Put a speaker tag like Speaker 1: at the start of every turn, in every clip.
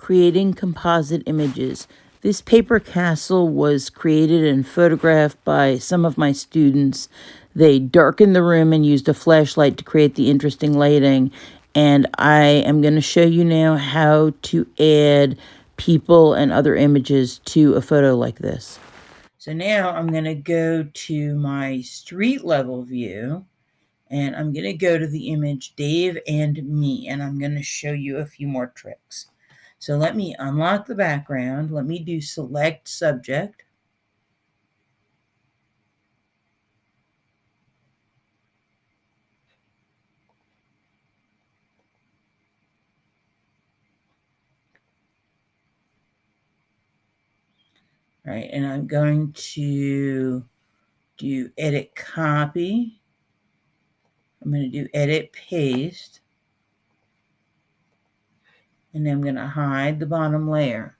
Speaker 1: Creating composite images. This paper castle was created and photographed by some of my students. They darkened the room and used a flashlight to create the interesting lighting. And I am going to show you now how to add people and other images to a photo like this. So now I'm going to go to my street level view, and I'm going to go to the image Dave and me, and I'm going to show you a few more tricks. So let me unlock the background. Let me do select subject. All right, and I'm going to do edit copy. I'm going to do edit paste. And then I'm going to hide the bottom layer.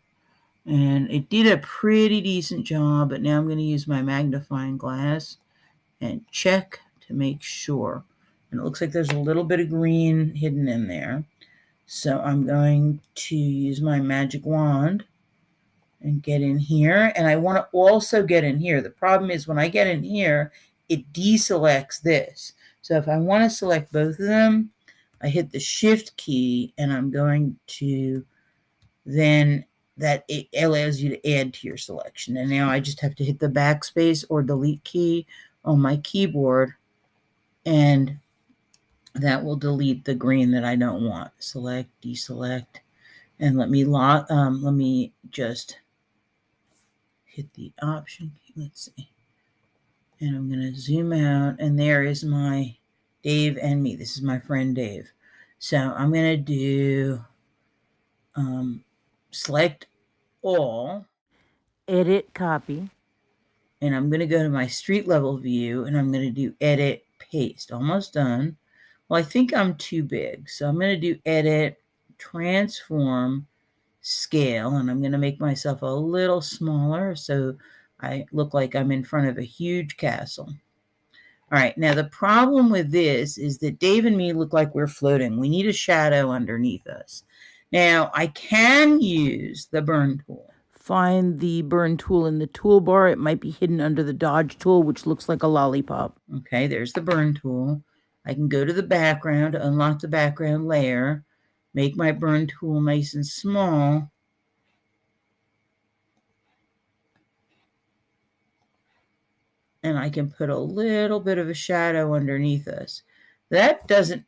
Speaker 1: And it did a pretty decent job, but now I'm going to use my magnifying glass and check to make sure. And it looks like there's a little bit of green hidden in there. So I'm going to use my magic wand and get in here. And I want to also get in here. The problem is when I get in here, it deselects this. So if I want to select both of them, I hit the shift key and I'm going to then that it allows you to add to your selection. And now I just have to hit the backspace or delete key on my keyboard, and that will delete the green that I don't want. Select, deselect, and let me just hit the option key. Let's see. And I'm going to zoom out, and there is my Dave and me. This is my friend Dave. So I'm going to do select all, edit copy, and I'm going to go to my street level view, and I'm going to do edit paste. Almost done. Well, I think I'm too big, so I'm going to do edit transform scale, and I'm going to make myself a little smaller so I look like I'm in front of a huge castle. All right, now the problem with this is that Dave and me look like we're floating. We need a shadow underneath us. Now, I can use the burn tool. Find the burn tool in the toolbar. It might be hidden under the dodge tool, which looks like a lollipop. Okay, there's the burn tool. I can go to the background, unlock the background layer, make my burn tool nice and small. And I can put a little bit of a shadow underneath us. That doesn't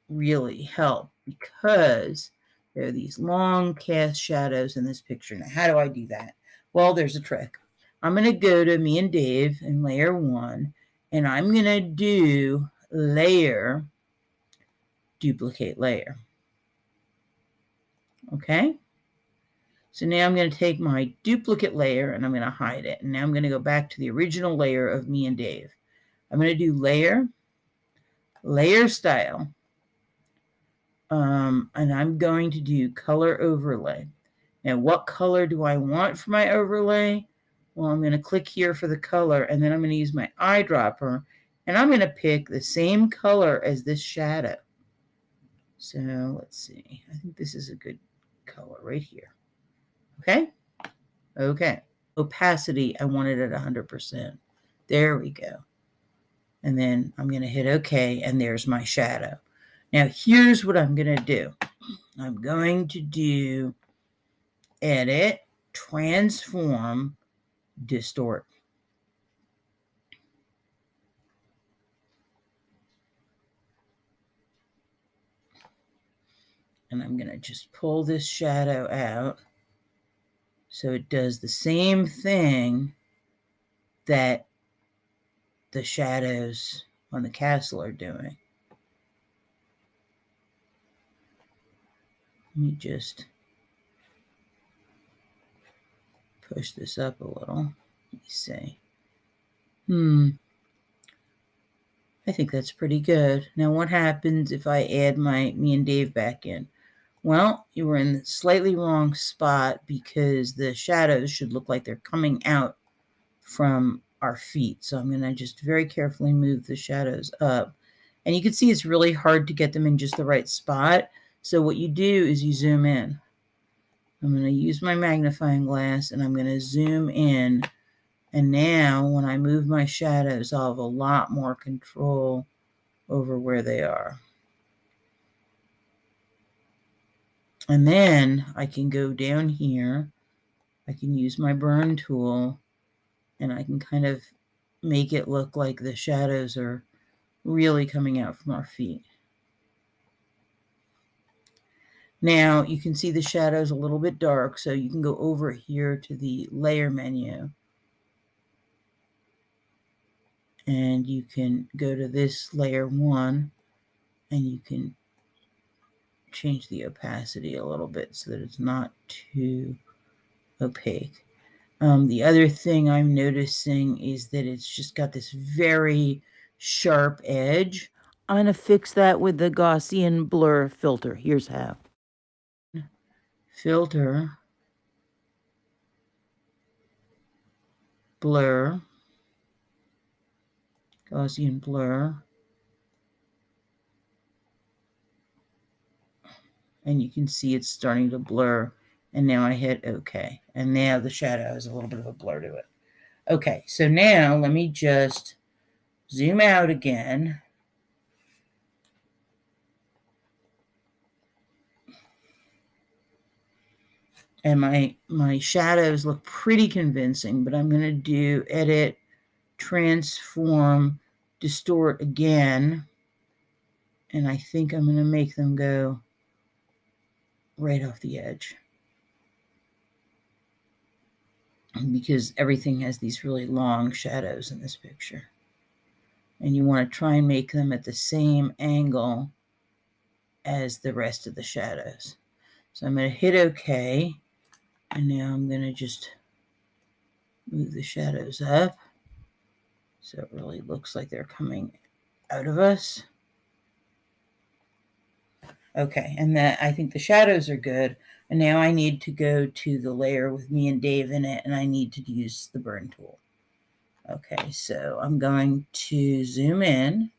Speaker 1: really help because there are these long cast shadows in this picture. Now, how do I do that? Well, there's a trick. I'm going to go to me and Dave in layer 1, and I'm going to do layer, duplicate layer. Okay? So now I'm going to take my duplicate layer and I'm going to hide it. And now I'm going to go back to the original layer of me and Dave. I'm going to do layer, layer style, and I'm going to do color overlay. Now, what color do I want for my overlay? Well, I'm going to click here for the color, and then I'm going to use my eyedropper, and I'm going to pick the same color as this shadow. So let's see. I think this is a good color right here. Okay? Okay. Opacity, I want it at 100%. There we go. And then I'm going to hit OK, and there's my shadow. Now, here's what I'm going to do. I'm going to do edit, transform, distort. And I'm going to just pull this shadow out so it does the same thing that the shadows on the castle are doing. Let me just push this up a little. Let me see. I think that's pretty good. Now, what happens if I add me and Dave back in? Well, you were in the slightly wrong spot because the shadows should look like they're coming out from our feet. So I'm going to just very carefully move the shadows up. And you can see it's really hard to get them in just the right spot. So what you do is you zoom in. I'm going to use my magnifying glass and I'm going to zoom in. And now when I move my shadows, I'll have a lot more control over where they are. And then I can go down here. I can use my burn tool and I can kind of make it look like the shadows are really coming out from our feet. Now you can see the shadows a little bit dark, so you can go over here to the layer menu and you can go to this layer 1 and you can change the opacity a little bit so that it's not too opaque. The other thing I'm noticing is that it's just got this very sharp edge. I'm going to fix that with the Gaussian blur filter. Here's how. Filter, blur, Gaussian blur, and you can see it's starting to blur, and now I hit OK, and now the shadow has a little bit of a blur to it. Okay, so now let me just zoom out again. And my shadows look pretty convincing, but I'm going to do edit, transform, distort again. And I think I'm going to make them go right off the edge, because everything has these really long shadows in this picture. And you want to try and make them at the same angle as the rest of the shadows. So I'm going to hit OK. And now I'm going to just move the shadows up so it really looks like they're coming out of us. Okay, and that I think the shadows are good. And now I need to go to the layer with me and Dave in it, and I need to use the burn tool. Okay, so I'm going to zoom in.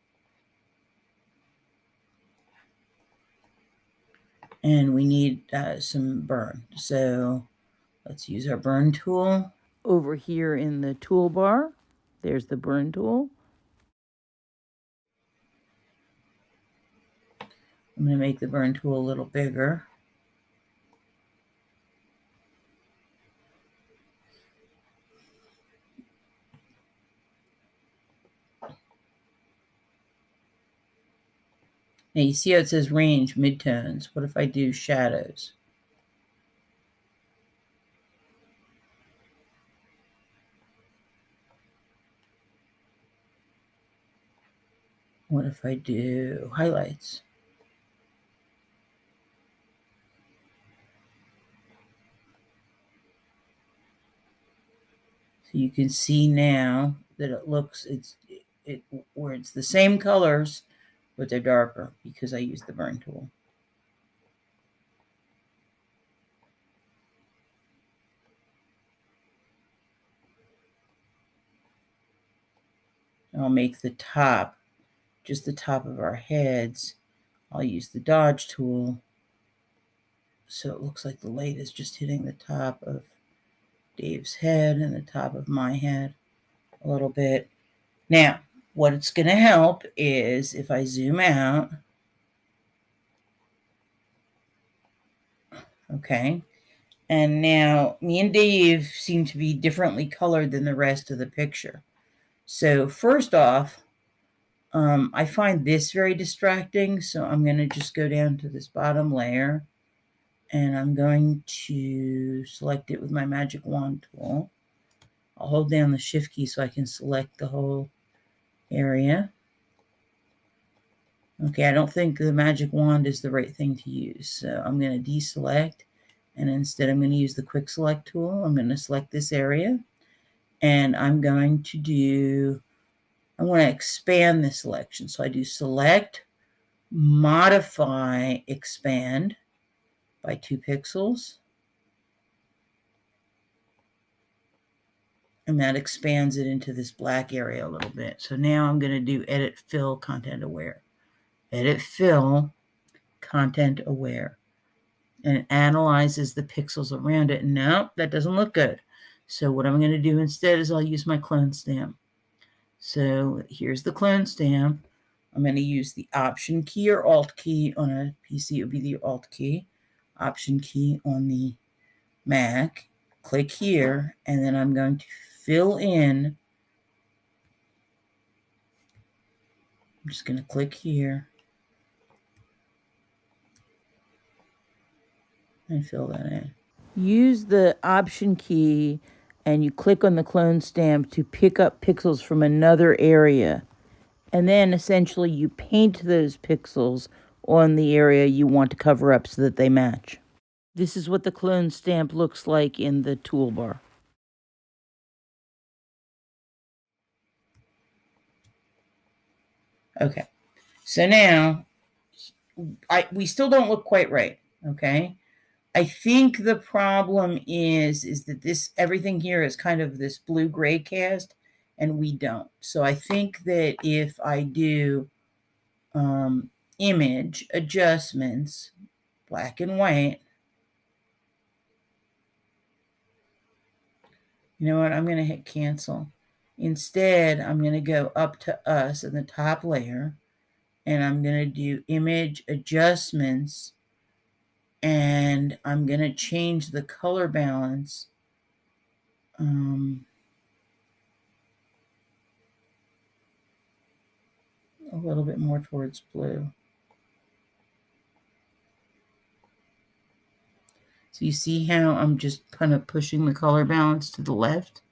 Speaker 1: And we need some burn. So let's use our burn tool. Over here in the toolbar, there's the burn tool. I'm going to make the burn tool a little bigger. Now you see how it says range, midtones. What if I do shadows? What if I do highlights? So you can see now that it looks, where it's the same colors, but they're darker because I used the burn tool. I'll make the top, just the top of our heads. I'll use the dodge tool so it looks like the light is just hitting the top of Dave's head and the top of my head a little bit. Now, what it's going to help is if I zoom out, okay, and now me and Dave seem to be differently colored than the rest of the picture. So first off, I find this very distracting, so I'm going to just go down to this bottom layer, and I'm going to select it with my magic wand tool. I'll hold down the shift key so I can select the whole area. Okay, I don't think the magic wand is the right thing to use, so I'm going to deselect, and instead I'm going to use the quick select tool. I'm going to select this area, and I'm going to do, I want to expand the selection. So I do select, modify, expand by 2 pixels. And that expands it into this black area a little bit. So now I'm going to do edit fill content aware. Edit fill content aware. and it analyzes the pixels around it. No, that doesn't look good. So what I'm going to do instead is I'll use my clone stamp. So here's the clone stamp. I'm going to use the Option key or Alt key on a PC. It would be the Alt key. Option key on the Mac. Click here, and then I'm going to fill in. I'm just going to click here and fill that in. Use the Option key and you click on the clone stamp to pick up pixels from another area. And then essentially you paint those pixels on the area you want to cover up so that they match. This is what the clone stamp looks like in the toolbar. Okay, so now we still don't look quite right, okay? I think the problem is that this everything here is kind of this blue-gray cast, and we don't. So I think that if I do image adjustments, black and white, you know what? I'm going to hit cancel. Instead, I'm going to go up to us in the top layer, and I'm going to do image adjustments, and I'm going to change the color balance. A little bit more towards blue. So you see how I'm just kind of pushing the color balance to the left?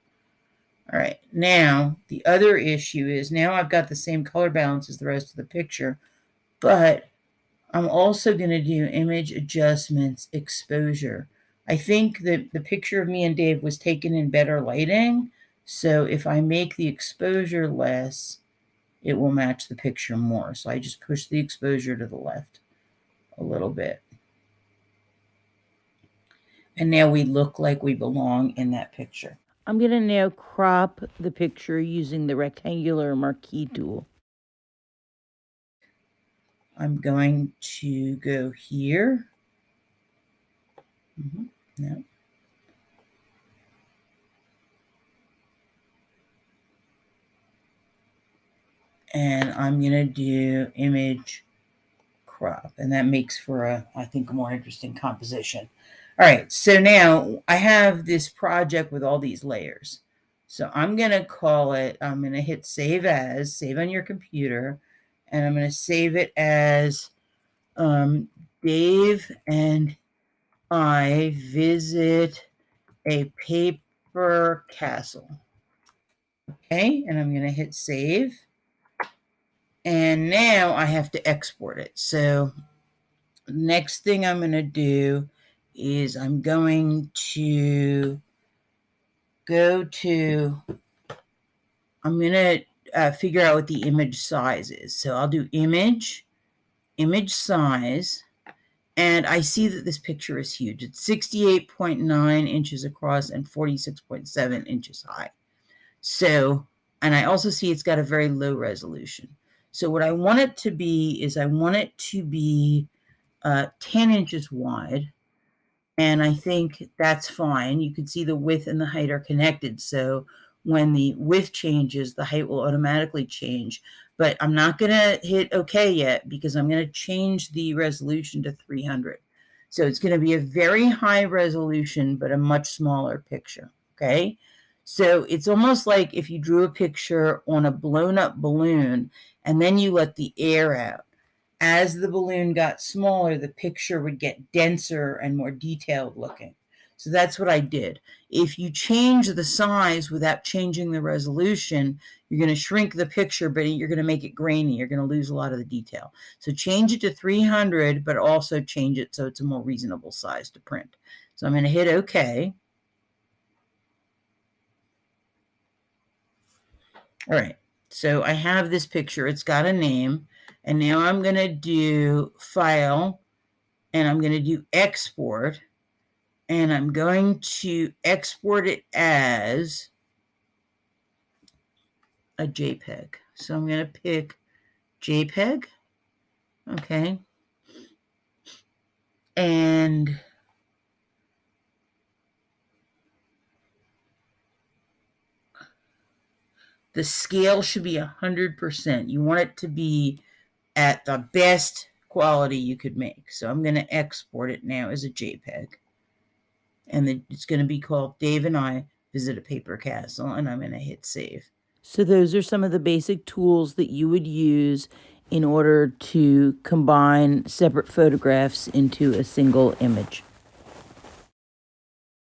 Speaker 1: All right, now the other issue is now I've got the same color balance as the rest of the picture, but I'm also going to do image adjustments, exposure. I think that the picture of me and Dave was taken in better lighting, so if I make the exposure less, it will match the picture more. So I just push the exposure to the left a little bit. And now we look like we belong in that picture. I'm going to now crop the picture using the rectangular marquee tool. I'm going to go here. No. And I'm going to do image crop. And that makes for a, I think, a more interesting composition. All right, so now I have this project with all these layers. So I'm going to call it, I'm going to hit save as, save on your computer, and I'm going to save it as Dave and I visit a paper castle. Okay, and I'm going to hit save. And now I have to export it. So next thing I'm going to do is I'm going to go to, I'm going to figure out what the image size is. So I'll do image size, and I see that this picture is huge. It's 68.9 inches across and 46.7 inches high. So, and I also see it's got a very low resolution. So what I want it to be is I want it to be 10 inches wide. And I think that's fine. You can see the width and the height are connected. So when the width changes, the height will automatically change. But I'm not going to hit OK yet because I'm going to change the resolution to 300. So it's going to be a very high resolution, but a much smaller picture. Okay. So it's almost like if you drew a picture on a blown up balloon and then you let the air out. As the balloon got smaller, the picture would get denser and more detailed looking. So that's what I did. If you change the size without changing the resolution, you're going to shrink the picture, but you're going to make it grainy. You're going to lose a lot of the detail. So change it to 300, but also change it so it's a more reasonable size to print. So I'm going to hit OK. All right. So I have this picture. It's got a name. And now I'm going to do File, and I'm going to do Export, and I'm going to export it as a JPEG. So I'm going to pick JPEG. Okay. And the scale should be 100%. You want it to be at the best quality you could make. So I'm going to export it now as a JPEG. And it's going to be called Dave and I Visit a Paper Castle, and I'm going to hit save. So those are some of the basic tools that you would use in order to combine separate photographs into a single image.